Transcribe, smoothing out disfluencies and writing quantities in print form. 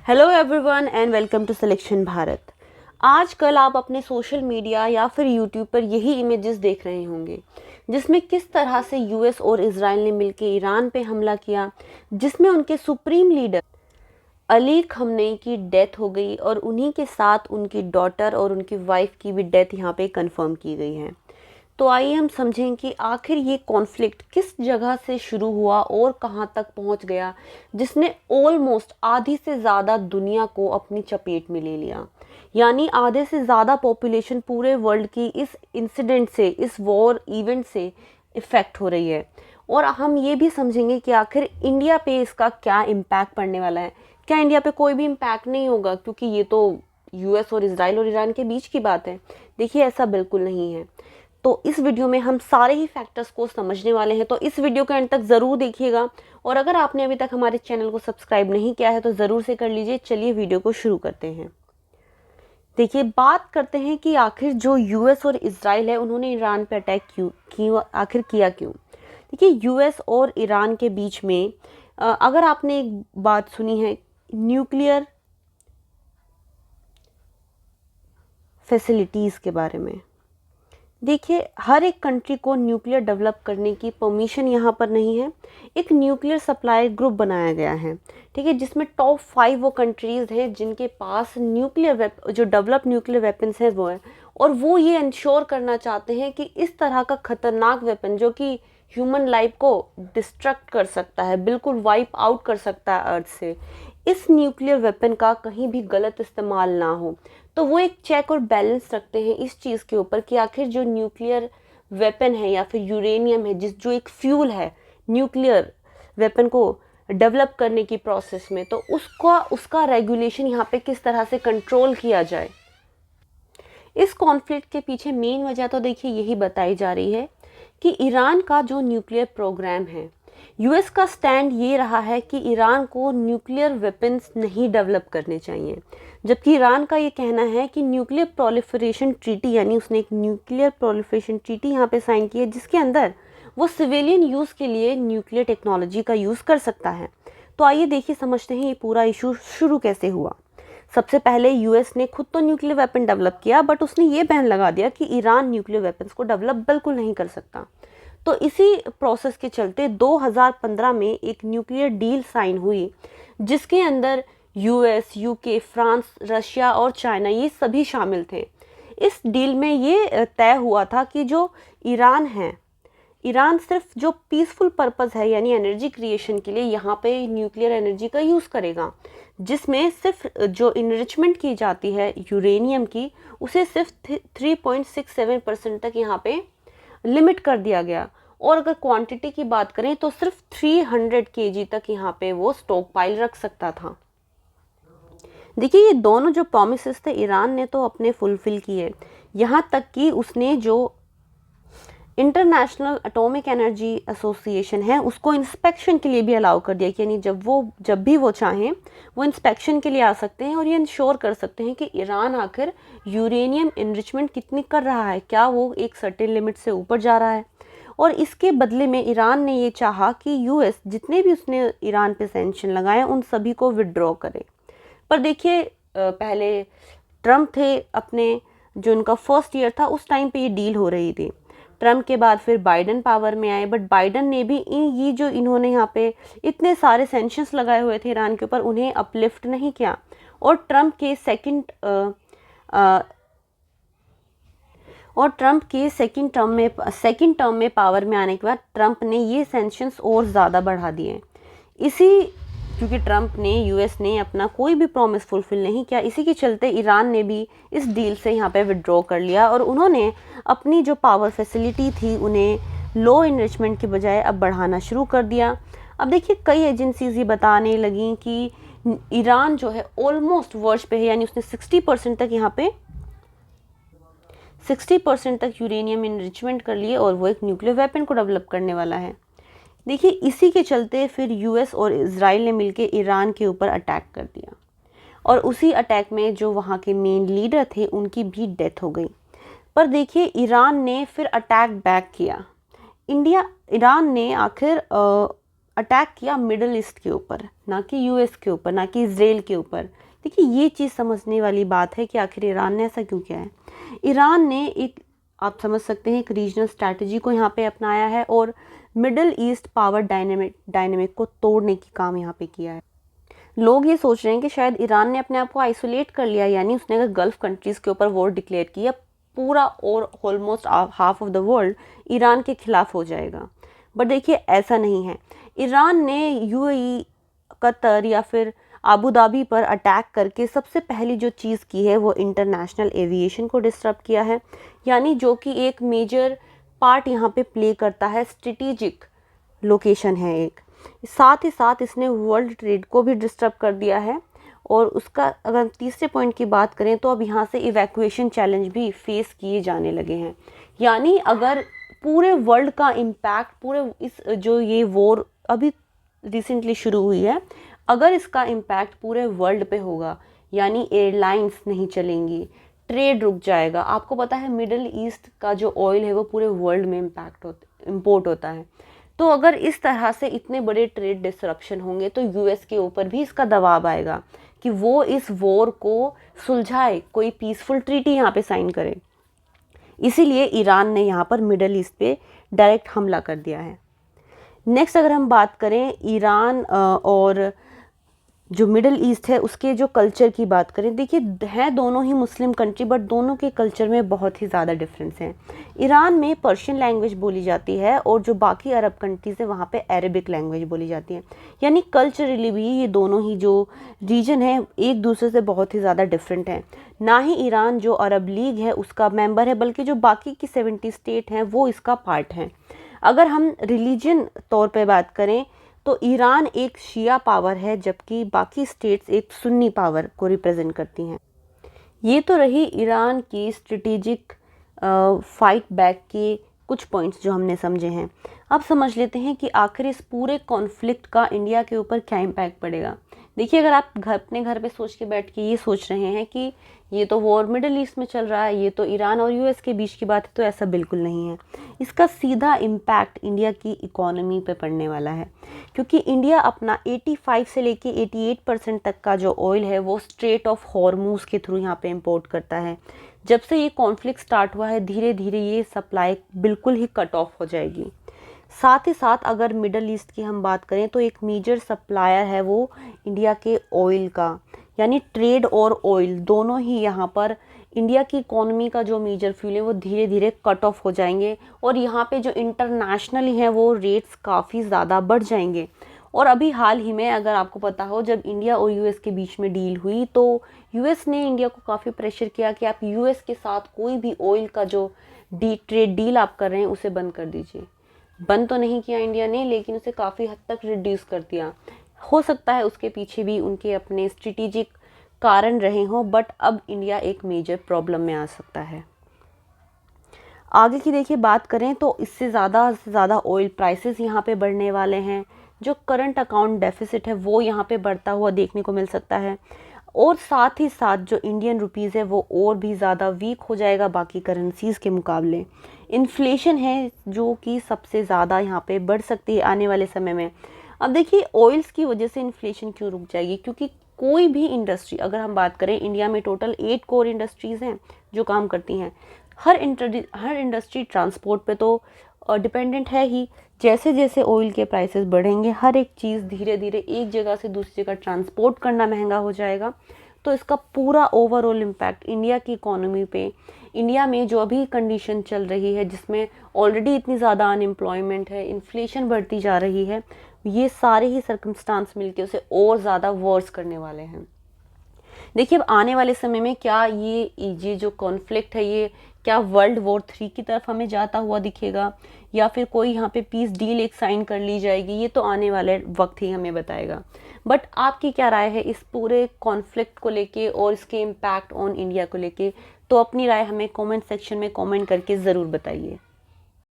Hello everyone and welcome to selection Bharat. आजकल आप अपने सोशल मीडिया या फिर यूट्यूब पर यही इमेजेस देख रहे होंगे जिसमें किस तरह से यूएस और इजराइल ने मिलकर ईरान पे हमला किया, जिसमें उनके सुप्रीम लीडर अली खamenei की डेथ हो गई और उन्हीं के साथ उनकी डॉटर और उनकी वाइफ की भी डेथ यहाँ पे कंफर्म की गई है। तो आइए हम समझें कि आखिर ये कॉन्फ्लिक्ट किस जगह से शुरू हुआ और कहाँ तक पहुँच गया, जिसने ऑलमोस्ट आधी से ज़्यादा दुनिया को अपनी चपेट में ले लिया। यानी आधे से ज़्यादा पॉपुलेशन पूरे वर्ल्ड की इस इंसिडेंट से, इस वॉर इवेंट से इफ़ेक्ट हो रही है। और हम ये भी समझेंगे कि आखिर इंडिया पे इसका क्या इम्पैक्ट पड़ने वाला है। क्या इंडिया पे कोई भी इम्पैक्ट नहीं होगा, क्योंकि ये तो यूएस और इजराइल और ईरान के बीच की बात है। देखिए, ऐसा बिल्कुल नहीं है। तो इस वीडियो में हम सारे ही फैक्टर्स को समझने वाले हैं, तो इस वीडियो के अंत तक ज़रूर देखिएगा। और अगर आपने अभी तक हमारे चैनल को सब्सक्राइब नहीं किया है तो ज़रूर से कर लीजिए। चलिए वीडियो को शुरू करते हैं। देखिए, बात करते हैं कि आखिर जो यूएस और इजराइल है उन्होंने ईरान पे अटैक क्यों आखिर किया क्यों। देखिए, यूएस और ईरान के बीच में अगर आपने एक बात सुनी है न्यूक्लियर फैसिलिटीज़ के बारे में। देखिए, हर एक कंट्री को न्यूक्लियर डेवलप करने की परमिशन यहाँ पर नहीं है। एक न्यूक्लियर सप्लाई ग्रुप बनाया गया है, ठीक है, जिसमें टॉप 5 वो कंट्रीज़ हैं जिनके पास जो डेवलप न्यूक्लियर वेपन्स हैं वो है। और वो ये इंश्योर करना चाहते हैं कि इस तरह का खतरनाक वेपन जो कि ह्यूमन लाइफ को डिस्ट्रक्ट कर सकता है, बिल्कुल वाइप आउट कर सकता है अर्थ से, इस न्यूक्लियर वेपन का कहीं भी गलत इस्तेमाल ना हो। तो वो एक चेक और बैलेंस रखते हैं इस चीज़ के ऊपर कि आखिर जो न्यूक्लियर वेपन है या फिर यूरेनियम है, जो एक फ्यूल है न्यूक्लियर वेपन को डेवलप करने की प्रोसेस में, तो उसका रेगुलेशन यहाँ पे किस तरह से कंट्रोल किया जाए। इस कॉन्फ्लिक्ट के पीछे मेन वजह तो देखिए यही बताई जा रही है कि ईरान का जो न्यूक्लियर प्रोग्राम है, यूएस का स्टैंड ये रहा है कि ईरान को न्यूक्लियर वेपन्स नहीं डेवलप करने चाहिए, जबकि ईरान का ये कहना है कि न्यूक्लियर प्रोलिफरेशन ट्रीटी, यानी उसने एक न्यूक्लियर प्रोलिफरेशन ट्रीटी यहाँ पे साइन की है जिसके अंदर वो सिविलियन यूज़ के लिए न्यूक्लियर टेक्नोलॉजी का यूज़ कर सकता है। तो आइए देखिए, समझते हैं ये पूरा इशू शुरू कैसे हुआ। सबसे पहले यूएस ने खुद तो न्यूक्लियर वेपन डेवलप किया, बट उसने ये बैन लगा दिया कि ईरान न्यूक्लियर वेपन्स को डेवलप बिल्कुल नहीं कर सकता। तो इसी प्रोसेस के चलते 2015 में एक न्यूक्लियर डील साइन हुई जिसके अंदर यूएस, यूके, फ्रांस, रशिया और चाइना ये सभी शामिल थे। इस डील में ये तय हुआ था कि जो ईरान है, ईरान सिर्फ जो पीसफुल पर्पस है यानी एनर्जी क्रिएशन के लिए यहाँ पे न्यूक्लियर एनर्जी का यूज़ करेगा, जिसमें सिर्फ जो इनरिचमेंट की जाती है यूरेनियम की, उसे सिर्फ 3.67% तक यहाँ पे लिमिट कर दिया गया। और अगर क्वांटिटी की बात करें तो सिर्फ 300 केजी तक यहाँ पे वो स्टॉक पाइल रख सकता था। देखिए, ये दोनों जो प्रॉमिसेस थे ईरान ने तो अपने फुलफिल किए, यहाँ तक कि उसने जो इंटरनेशनल एटॉमिक एनर्जी एसोसिएशन है उसको इंस्पेक्शन के लिए भी अलाउ कर दिया, यानी जब भी वो चाहें वो इंस्पेक्शन के लिए आ सकते हैं और ये इंश्योर कर सकते हैं कि ईरान आखिर यूरेनियम इनरिचमेंट कितनी कर रहा है, क्या वो एक सर्टेन लिमिट से ऊपर जा रहा है। और इसके बदले में ईरान ने ये चाहा कि यूएस जितने भी उसने ईरान पे सैंक्शन लगाए उन सभी को विड्रॉ करे। पर देखिए, पहले ट्रम्प थे, अपने जो उनका फर्स्ट ईयर था उस टाइम पे ये डील हो रही थी। ट्रम्प के बाद फिर बाइडन पावर में आए, बट बाइडन ने भी ये जो इन्होंने यहाँ पे इतने सारे सैंक्शंस लगाए हुए थे ईरान के ऊपर, उन्हें अपलिफ्ट नहीं किया। और ट्रम्प के सेकंड टर्म में पावर में आने के बाद ट्रम्प ने ये सैंक्शंस और ज़्यादा बढ़ा दिए। क्योंकि ट्रम्प ने, यूएस ने अपना कोई भी प्रॉमिस फुलफिल नहीं किया, इसी के चलते ईरान ने भी इस डील से यहाँ पे विड्रॉ कर लिया और उन्होंने अपनी जो पावर फैसिलिटी थी उन्हें लो इनरिचमेंट के बजाय अब बढ़ाना शुरू कर दिया। अब देखिए, कई एजेंसीज ये बताने लगी कि ईरान जो है ऑलमोस्ट वर्ज पे है, यानी उसने 60% तक यहाँ पे 60% तक यूरेनियम इनरिचमेंट कर लिए और वो एक न्यूक्लियर वेपन को डेवलप करने वाला है। देखिए, इसी के चलते फिर यूएस और इजराइल ने मिलकर ईरान के ऊपर अटैक कर दिया और उसी अटैक में जो वहाँ के मेन लीडर थे उनकी भी डेथ हो गई। पर देखिए, ईरान ने फिर अटैक बैक किया। ईरान ने आखिर अटैक किया मिडल ईस्ट के ऊपर, ना कि यूएस के ऊपर, ना कि इजराइल के ऊपर। देखिए ये चीज़ समझने वाली बात है कि आखिर ईरान ने ऐसा क्यों किया है। ईरान ने एक, आप समझ सकते हैं, एक रीजनल स्ट्रैटेजी को यहाँ पे अपनाया है और मिडल ईस्ट पावर डायनेमिक को तोड़ने की काम यहाँ पे किया है। लोग ये सोच रहे हैं कि शायद ईरान ने अपने आप को आइसोलेट कर लिया, यानी उसने अगर गल्फ कंट्रीज़ के ऊपर वॉर डिक्लेयर किया, पूरा और almost half of the world Iran के खिलाफ हो जाएगा। बट देखिए ऐसा नहीं है। ईरान ने यूएई, कतर या फिर अबू धाबी पर अटैक करके सबसे पहली जो चीज़ की है वो इंटरनेशनल एविएशन को डिस्टर्ब किया है, यानी जो कि एक मेजर पार्ट यहाँ पे प्ले करता है, स्ट्रेटेजिक लोकेशन है एक। साथ ही साथ इसने वर्ल्ड ट्रेड को भी डिस्टर्ब कर दिया है। और उसका अगर हम तीसरे पॉइंट की बात करें तो अब यहाँ से इवैक्यूएशन चैलेंज भी फेस किए जाने लगे हैं। यानी अगर पूरे वर्ल्ड का इम्पैक्ट, पूरे इस जो ये वॉर अभी रिसेंटली शुरू हुई है, अगर इसका इम्पैक्ट पूरे वर्ल्ड पे होगा, यानी एयरलाइंस नहीं चलेंगी, ट्रेड रुक जाएगा। आपको पता है मिडल ईस्ट का जो ऑयल है वो पूरे वर्ल्ड में इम्पोर्ट होता है। तो अगर इस तरह से इतने बड़े ट्रेड डिसरप्शन होंगे तो यूएस के ऊपर भी इसका दबाव आएगा कि वो इस वॉर को सुलझाए, कोई पीसफुल ट्रीटी यहाँ पे साइन करे। इसीलिए ईरान ने यहाँ पर मिडल ईस्ट पे डायरेक्ट हमला कर दिया है। नेक्स्ट अगर हम बात करें ईरान और जो मिडल ईस्ट है उसके जो कल्चर की बात करें, देखिए हैं दोनों ही मुस्लिम कंट्री, बट दोनों के कल्चर में बहुत ही ज़्यादा डिफरेंस है। ईरान में पर्शियन लैंग्वेज बोली जाती है और जो बाकी अरब कंट्रीज़ है वहाँ पे अरेबिक लैंग्वेज बोली जाती है। यानी कल्चरली भी ये दोनों ही जो रीजन है एक दूसरे से बहुत ही ज़्यादा डिफरेंट है। ना ही ईरान जो अरब लीग है उसका मेंबर है, बल्कि जो बाकी की 70 स्टेट हैं वो इसका पार्ट हैं। अगर हम रिलीजन तौर पे बात करें तो ईरान एक शिया पावर है, जबकि बाकी स्टेट्स एक सुन्नी पावर को रिप्रेजेंट करती हैं। ये तो रही ईरान की स्ट्रेटेजिक फाइट बैक के कुछ पॉइंट्स जो हमने समझे हैं। अब समझ लेते हैं कि आखिर इस पूरे कॉन्फ्लिक्ट का इंडिया के ऊपर क्या इम्पैक्ट पड़ेगा। देखिए अगर आप अपने घर पे सोच के बैठ के ये सोच रहे हैं कि ये तो वॉर मिडिल ईस्ट में चल रहा है, ये तो ईरान और यूएस के बीच की बात है, तो ऐसा बिल्कुल नहीं है। इसका सीधा इम्पैक्ट इंडिया की इकोनॉमी पे पड़ने वाला है, क्योंकि इंडिया अपना 85 से लेके 88% तक का जो ऑयल है वो स्ट्रेट ऑफ हॉर्मूज के थ्रू यहाँ पे इंपोर्ट करता है। जब से ये कॉन्फ्लिक्ट स्टार्ट हुआ है धीरे धीरे ये सप्लाई बिल्कुल ही कट ऑफ हो जाएगी। साथ ही साथ अगर मिडल ईस्ट की हम बात करें तो एक मेजर सप्लायर है वो इंडिया के ऑयल का, यानी ट्रेड और ऑयल दोनों ही यहाँ पर इंडिया की इकोनॉमी का जो मेजर फ्यूल है वो धीरे धीरे कट ऑफ हो जाएंगे और यहाँ पे जो इंटरनेशनली हैं वो रेट्स काफ़ी ज़्यादा बढ़ जाएंगे। और अभी हाल ही में अगर आपको पता हो जब इंडिया और यूएस के बीच में डील हुई तो यूएस ने इंडिया को काफ़ी प्रेशर किया कि आप यूएस के साथ कोई भी ऑयल का जो ट्रेड डील आप कर रहे हैं उसे बंद कर दीजिए। बंद तो नहीं किया इंडिया ने, लेकिन उसे काफ़ी हद तक रिड्यूस कर दिया। हो सकता है उसके पीछे भी उनके अपने स्ट्रेटेजिक कारण रहे हों, बट अब इंडिया एक मेजर प्रॉब्लम में आ सकता है। आगे की देखिए बात करें तो इससे ज़्यादा से ज़्यादा ऑयल प्राइसेस यहाँ पे बढ़ने वाले हैं। जो करंट अकाउंट डेफिसिट है वो यहाँ पे बढ़ता हुआ देखने को मिल सकता है और साथ ही साथ जो इंडियन रुपीज़ है वो और भी ज़्यादा वीक हो जाएगा बाकी करेंसीज़ के मुकाबले। इन्फ्लेशन है जो कि सबसे ज़्यादा यहाँ पे बढ़ सकती है आने वाले समय में। अब देखिए ऑयल्स की वजह से इन्फ्लेशन क्यों रुक जाएगी, क्योंकि कोई भी इंडस्ट्री, अगर हम बात करें इंडिया में टोटल 8 कोर इंडस्ट्रीज़ हैं जो काम करती हैं। हर इंडस्ट्री ट्रांसपोर्ट पे तो डिपेंडेंट है ही। जैसे जैसे ऑयल के प्राइसेस बढ़ेंगे हर एक चीज़ धीरे धीरे एक जगह से दूसरी जगह ट्रांसपोर्ट करना महंगा हो जाएगा। तो इसका पूरा ओवरऑल इम्पैक्ट इंडिया की इकोनॉमी पे, इंडिया में जो अभी कंडीशन चल रही है जिसमें ऑलरेडी इतनी ज़्यादा अनएम्प्लॉयमेंट है, इन्फ्लेशन बढ़ती जा रही है, ये सारे ही सर्कमस्टांस मिलके उसे और ज़्यादा वर्स करने वाले हैं। देखिए अब आने वाले समय में क्या ये जो कॉन्फ्लिक्ट है ये क्या वर्ल्ड वॉर 3 की तरफ हमें जाता हुआ दिखेगा या फिर कोई यहाँ पे पीस डील एक साइन कर ली जाएगी, ये तो आने वाले वक्त ही हमें बताएगा। बट आपकी क्या राय है इस पूरे कॉन्फ्लिक्ट को लेके और इसके इम्पैक्ट ऑन इंडिया को लेके? तो अपनी राय हमें कमेंट सेक्शन में कमेंट करके ज़रूर बताइए।